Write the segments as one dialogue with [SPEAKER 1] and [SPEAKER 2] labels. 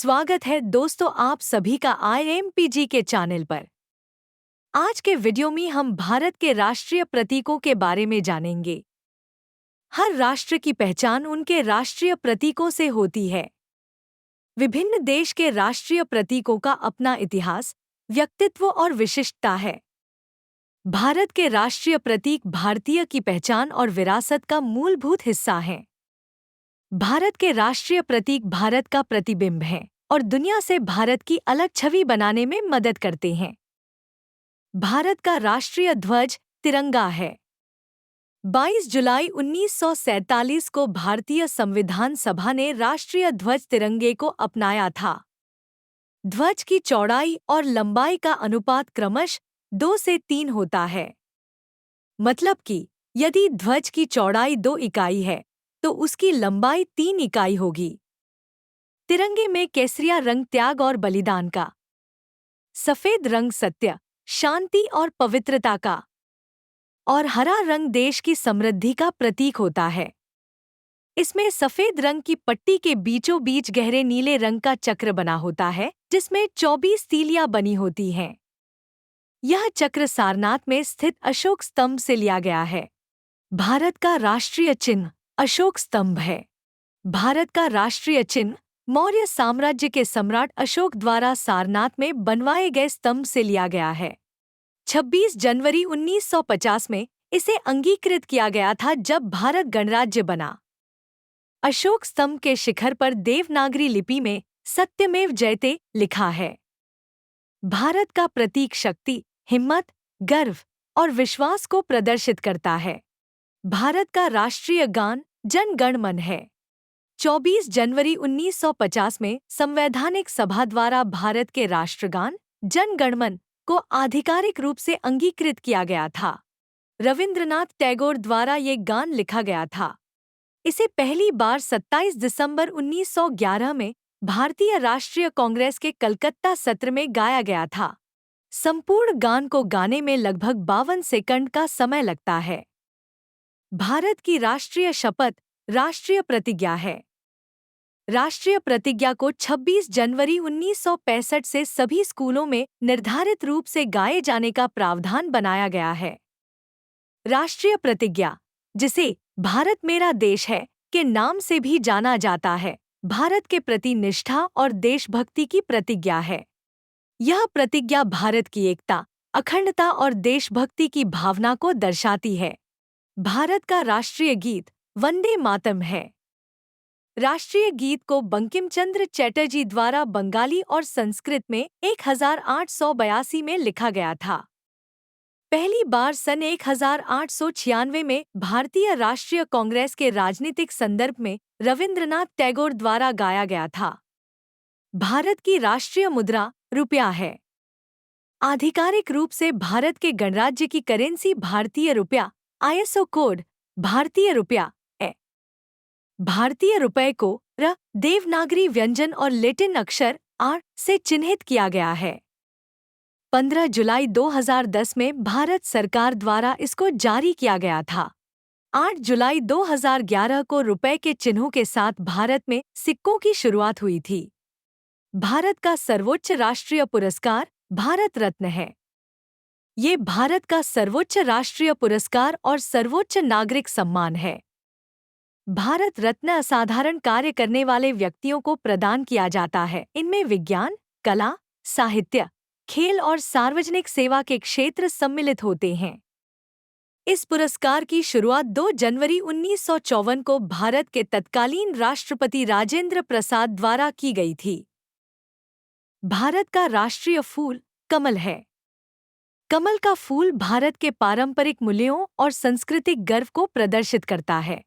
[SPEAKER 1] स्वागत है दोस्तों आप सभी का IMPG के चैनल पर। आज के वीडियो में हम भारत के राष्ट्रीय प्रतीकों के बारे में जानेंगे। हर राष्ट्र की पहचान उनके राष्ट्रीय प्रतीकों से होती है। विभिन्न देश के राष्ट्रीय प्रतीकों का अपना इतिहास, व्यक्तित्व और विशिष्टता है। भारत के राष्ट्रीय प्रतीक भारतीय की पहचान और विरासत का मूलभूत हिस्सा हैं। भारत के राष्ट्रीय प्रतीक भारत का प्रतिबिंब हैं और दुनिया से भारत की अलग छवि बनाने में मदद करते हैं। भारत का राष्ट्रीय ध्वज तिरंगा है। 22 जुलाई 1947 को भारतीय संविधान सभा ने राष्ट्रीय ध्वज तिरंगे को अपनाया था। ध्वज की चौड़ाई और लंबाई का अनुपात क्रमशः 2 से 3 होता है। मतलब कि यदि ध्वज की चौड़ाई 2 इकाई है तो उसकी लंबाई 3 इकाई होगी। तिरंगे में केसरिया रंग त्याग और बलिदान का, सफेद रंग सत्य, शांति और पवित्रता का और हरा रंग देश की समृद्धि का प्रतीक होता है। इसमें सफेद रंग की पट्टी के बीचों बीच गहरे नीले रंग का चक्र बना होता है जिसमें 24 तीलियां बनी होती हैं। यह चक्र सारनाथ में स्थित अशोक स्तंभ से लिया गया है। भारत का राष्ट्रीय चिन्ह अशोक स्तंभ है। भारत का राष्ट्रीय चिन्ह मौर्य साम्राज्य के सम्राट अशोक द्वारा सारनाथ में बनवाए गए स्तंभ से लिया गया है। 26 जनवरी 1950 में इसे अंगीकृत किया गया था जब भारत गणराज्य बना। अशोक स्तंभ के शिखर पर देवनागरी लिपि में सत्यमेव जयते लिखा है। भारत का प्रतीक शक्ति, हिम्मत, गर्व और विश्वास को प्रदर्शित करता है। भारत का राष्ट्रीय गान जन गण मन है। 24 जनवरी 1950 में संवैधानिक सभा द्वारा भारत के राष्ट्रगान जन गण मन को आधिकारिक रूप से अंगीकृत किया गया था। रविंद्रनाथ टैगोर द्वारा ये गान लिखा गया था। इसे पहली बार 27 दिसंबर 1911 में भारतीय राष्ट्रीय कांग्रेस के कलकत्ता सत्र में गाया गया था। संपूर्ण गान को गाने में लगभग 52 सेकंड का समय लगता है। भारत की राष्ट्रीय शपथ राष्ट्रीय प्रतिज्ञा है। राष्ट्रीय प्रतिज्ञा को 26 जनवरी 1965 से सभी स्कूलों में निर्धारित रूप से गाए जाने का प्रावधान बनाया गया है। राष्ट्रीय प्रतिज्ञा, जिसे भारत मेरा देश है के नाम से भी जाना जाता है, भारत के प्रति निष्ठा और देशभक्ति की प्रतिज्ञा है। यह प्रतिज्ञा भारत की एकता, अखंडता और देशभक्ति की भावना को दर्शाती है। भारत का राष्ट्रीय गीत वंदे मातरम है। राष्ट्रीय गीत को बंकिम चंद्र चटर्जी द्वारा बंगाली और संस्कृत में 1882 में लिखा गया था। पहली बार सन 1896 में भारतीय राष्ट्रीय कांग्रेस के राजनीतिक संदर्भ में रविंद्रनाथ टैगोर द्वारा गाया गया था। भारत की राष्ट्रीय मुद्रा रुपया है। आधिकारिक रूप से भारत के गणराज्य की करेंसी भारतीय रुपया, ISO कोड भारतीय रुपया है। भारतीय रुपये को र देवनागरी व्यंजन और लैटिन अक्षर R से चिन्हित किया गया है। 15 जुलाई 2010 में भारत सरकार द्वारा इसको जारी किया गया था। 8 जुलाई 2011 को रुपये के चिन्हों के साथ भारत में सिक्कों की शुरुआत हुई थी। भारत का सर्वोच्च राष्ट्रीय पुरस्कार भारत रत्न है। ये भारत का सर्वोच्च राष्ट्रीय पुरस्कार और सर्वोच्च नागरिक सम्मान है। भारत रत्न असाधारण कार्य करने वाले व्यक्तियों को प्रदान किया जाता है। इनमें विज्ञान, कला, साहित्य, खेल और सार्वजनिक सेवा के क्षेत्र सम्मिलित होते हैं। इस पुरस्कार की शुरुआत 2 जनवरी 1954 को भारत के तत्कालीन राष्ट्रपति राजेंद्र प्रसाद द्वारा की गई थी। भारत का राष्ट्रीय फूल कमल है। कमल का फूल भारत के पारंपरिक मूल्यों और सांस्कृतिक गर्व को प्रदर्शित करता है।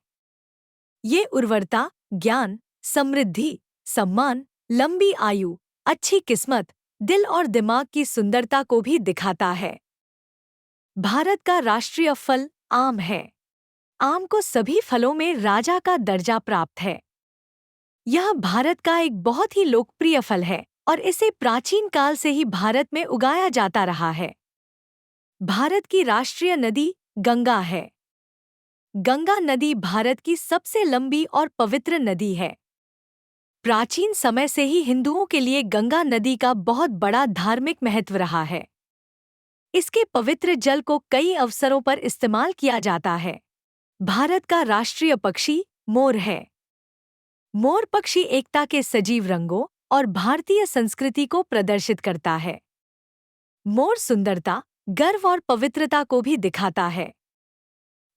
[SPEAKER 1] ये उर्वरता, ज्ञान, समृद्धि, सम्मान, लंबी आयु, अच्छी किस्मत, दिल और दिमाग की सुंदरता को भी दिखाता है। भारत का राष्ट्रीय फल आम है। आम को सभी फलों में राजा का दर्जा प्राप्त है। यह भारत का एक बहुत ही लोकप्रिय फल है और इसे प्राचीन काल से ही भारत में उगाया जाता रहा है। भारत की राष्ट्रीय नदी गंगा है। गंगा नदी भारत की सबसे लंबी और पवित्र नदी है। प्राचीन समय से ही हिंदुओं के लिए गंगा नदी का बहुत बड़ा धार्मिक महत्व रहा है। इसके पवित्र जल को कई अवसरों पर इस्तेमाल किया जाता है। भारत का राष्ट्रीय पक्षी मोर है। मोर पक्षी एकता के सजीव रंगों और भारतीय संस्कृति को प्रदर्शित करता है। मोर सुंदरता, गर्व और पवित्रता को भी दिखाता है।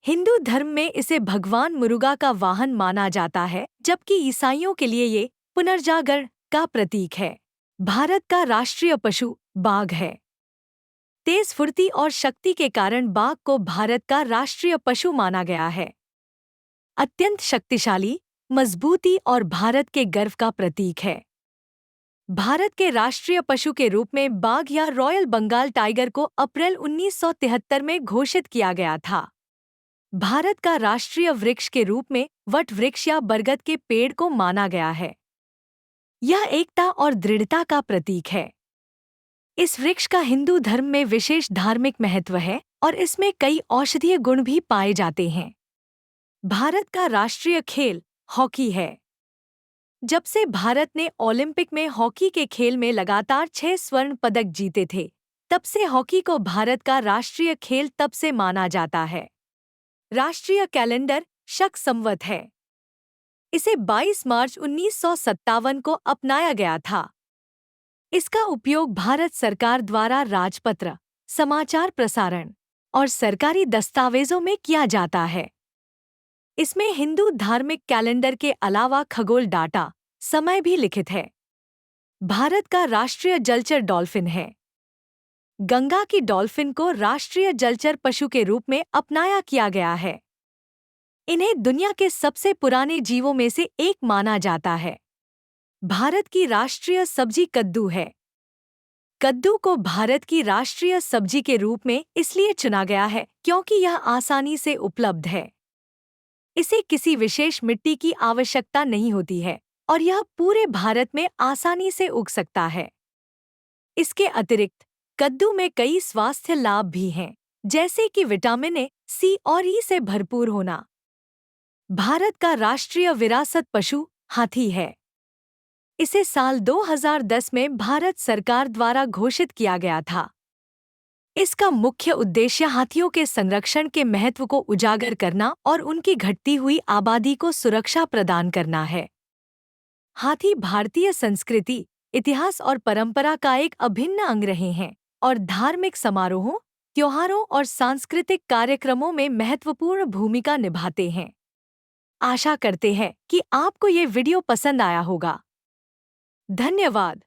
[SPEAKER 1] हिंदू धर्म में इसे भगवान मुरुगा का वाहन माना जाता है, जबकि ईसाइयों के लिए ये पुनर्जागरण का प्रतीक है। भारत का राष्ट्रीय पशु बाघ है। तेज फुर्ती और शक्ति के कारण बाघ को भारत का राष्ट्रीय पशु माना गया है। अत्यंत शक्तिशाली, मजबूती और भारत के गर्व का प्रतीक है। भारत के राष्ट्रीय पशु के रूप में बाघ या रॉयल बंगाल टाइगर को अप्रैल 1973 में घोषित किया गया था। भारत का राष्ट्रीय वृक्ष के रूप में वट वृक्ष या बरगद के पेड़ को माना गया है। यह एकता और दृढ़ता का प्रतीक है। इस वृक्ष का हिंदू धर्म में विशेष धार्मिक महत्व है और इसमें कई औषधीय गुण भी पाए जाते हैं। भारत का राष्ट्रीय खेल हॉकी है। जब से भारत ने ओलंपिक में हॉकी के खेल में लगातार 6 स्वर्ण पदक जीते थे, तब से हॉकी को भारत का राष्ट्रीय खेल तब से माना जाता है। राष्ट्रीय कैलेंडर शक संवत है। इसे 22 मार्च 1957 को अपनाया गया था। इसका उपयोग भारत सरकार द्वारा राजपत्र, समाचार प्रसारण और सरकारी दस्तावेजों में किया जाता है। इसमें हिंदू धार्मिक कैलेंडर के अलावा खगोल डाटा, समय भी लिखित है। भारत का राष्ट्रीय जलचर डॉल्फिन है। गंगा की डॉल्फिन को राष्ट्रीय जलचर पशु के रूप में अपनाया किया गया है। इन्हें दुनिया के सबसे पुराने जीवों में से एक माना जाता है। भारत की राष्ट्रीय सब्जी कद्दू है। कद्दू को भारत की राष्ट्रीय सब्जी के रूप में इसलिए चुना गया है क्योंकि यह आसानी से उपलब्ध है। इसे किसी विशेष मिट्टी की आवश्यकता नहीं होती है और यह पूरे भारत में आसानी से उग सकता है। इसके अतिरिक्त कद्दू में कई स्वास्थ्य लाभ भी हैं, जैसे कि विटामिन ए, सी और ई से भरपूर होना। भारत का राष्ट्रीय विरासत पशु हाथी है। इसे साल 2010 में भारत सरकार द्वारा घोषित किया गया था। इसका मुख्य उद्देश्य हाथियों के संरक्षण के महत्व को उजागर करना और उनकी घटती हुई आबादी को सुरक्षा प्रदान करना है। हाथी भारतीय संस्कृति, इतिहास और परंपरा का एक अभिन्न अंग रहे हैं और धार्मिक समारोहों, त्योहारों और सांस्कृतिक कार्यक्रमों में महत्वपूर्ण भूमिका निभाते हैं। आशा करते हैं कि आपको ये वीडियो पसंद आया होगा। धन्यवाद।